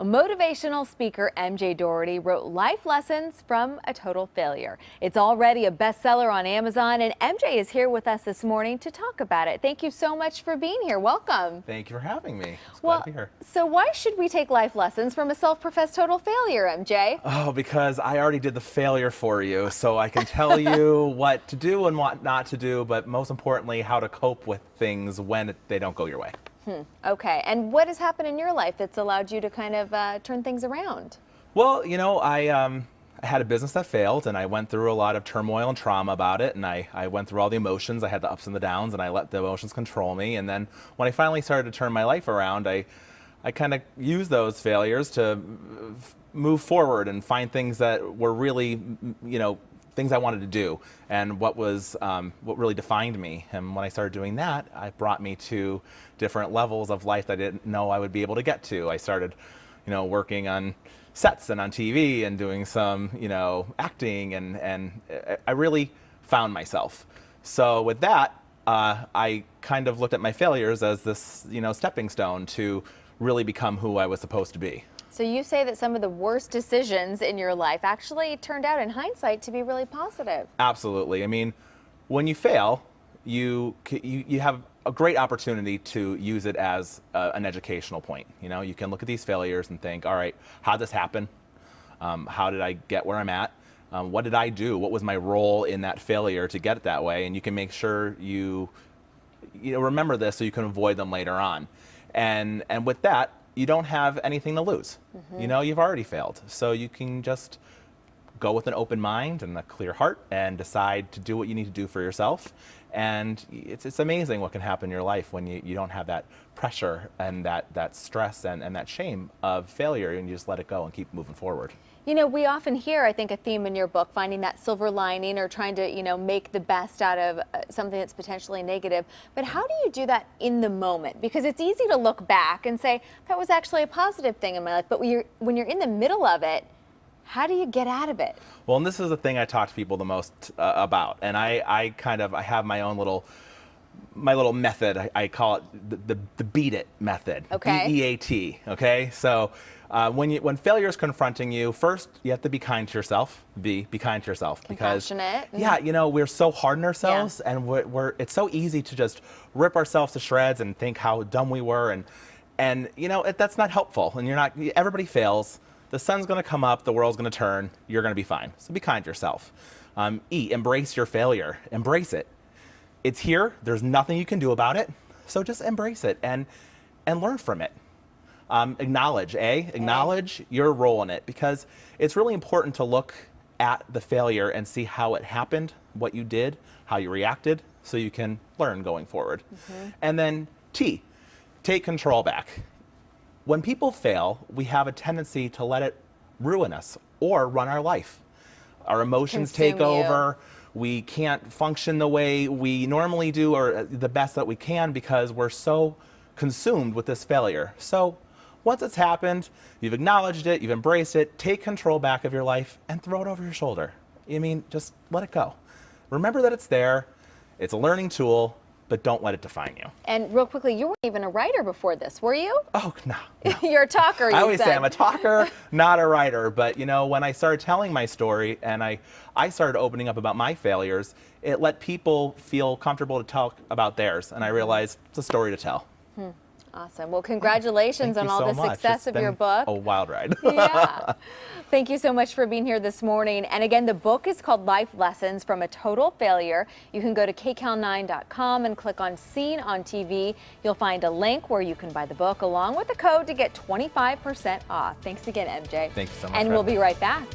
Motivational speaker MJ Dougherty wrote Life Lessons from a Total Failure. It's already a bestseller on Amazon, and MJ is here with us this morning to talk about it. Thank you so much for being here. Welcome. Thank you for having me. It's Well, glad to be here. so why should we take life lessons from a self-professed total failure, MJ? Oh, because I already did the failure for you, so I can tell you what to do and what not to do, but most importantly, how to cope with things when they don't go your way. Okay, and what has happened in your life that's allowed you to kind of turn things around? Well, you know, I had a business that failed, and I went through a lot of turmoil and trauma about it, and I went through all the emotions. I had the ups and the downs, and I let the emotions control me. And then when I finally started to turn my life around, I kind of used those failures to move forward and find things that were really, you know, things I wanted to do, and what really defined me. And when I started doing that, it brought me to different levels of life that I didn't know I would be able to get to. I started, you know, working on sets and on TV and doing some, you know, acting, and I really found myself. So with that, I kind of looked at my failures as this, you know, stepping stone to really become who I was supposed to be. So you say that some of the worst decisions in your life actually turned out in hindsight to be really positive. Absolutely. I mean, when you fail, you have a great opportunity to use it as an educational point. You know, you can look at these failures and think, all right, how did this happen? How did I get where I'm at? What did I do? What was my role in that failure to get it that way? And you can make sure you remember this so you can avoid them later on. And with that, you don't have anything to lose. You know, you've already failed. So you can just go with an open mind and a clear heart and decide to do what you need to do for yourself. And it's amazing what can happen in your life when you don't have that pressure and that stress and that shame of failure, and you just let it go and keep moving forward. You know, we often hear, I think, a theme in your book, finding that silver lining or trying to, you know, make the best out of something that's potentially negative. But how do you do that in the moment? Because it's easy to look back and say, that was actually a positive thing in my life. But when you're in the middle of it, how do you get out of it? Well, and this is the thing I talk to people the most about. And I have my own little method. I call it the beat it method. Okay. BEAT. Okay. So when failure is confronting you, first you have to be kind to yourself. Be kind to yourself, because compassionate. Yeah, you know, we're so hard on ourselves, and it's so easy to just rip ourselves to shreds and think how dumb we were, and you know, that's not helpful. And everybody fails. The sun's going to come up, the world's going to turn, you're going to be fine. So be kind to yourself. Embrace your failure. Embrace it. It's here. There's nothing you can do about it. So just embrace it and learn from it. Acknowledge your role in it, because it's really important to look at the failure and see how it happened, what you did, how you reacted, so you can learn going forward. And then take control back. When people fail, we have a tendency to let it ruin us or run our life. Our emotions take over. We can't function the way we normally do, or the best that we can, because we're so consumed with this failure. So once it's happened, you've acknowledged it, you've embraced it, take control back of your life and throw it over your shoulder. I mean, just let it go. Remember that it's there. It's a learning tool, but don't let it define you. And real quickly, you weren't even a writer before this, were you? Oh, no. You're a talker, I always say I'm a talker, not a writer. But, you know, when I started telling my story and I started opening up about my failures, it let people feel comfortable to talk about theirs. And I realized it's a story to tell. Awesome. Well, congratulations on all the success of your book. A wild ride. Yeah. Thank you so much for being here this morning. And again, the book is called Life Lessons from a Total Failure. You can go to kcal9.com and click on Seen on TV. You'll find a link where you can buy the book along with the code to get 25% off. Thanks again, MJ. Thank you so much. And we'll be right back.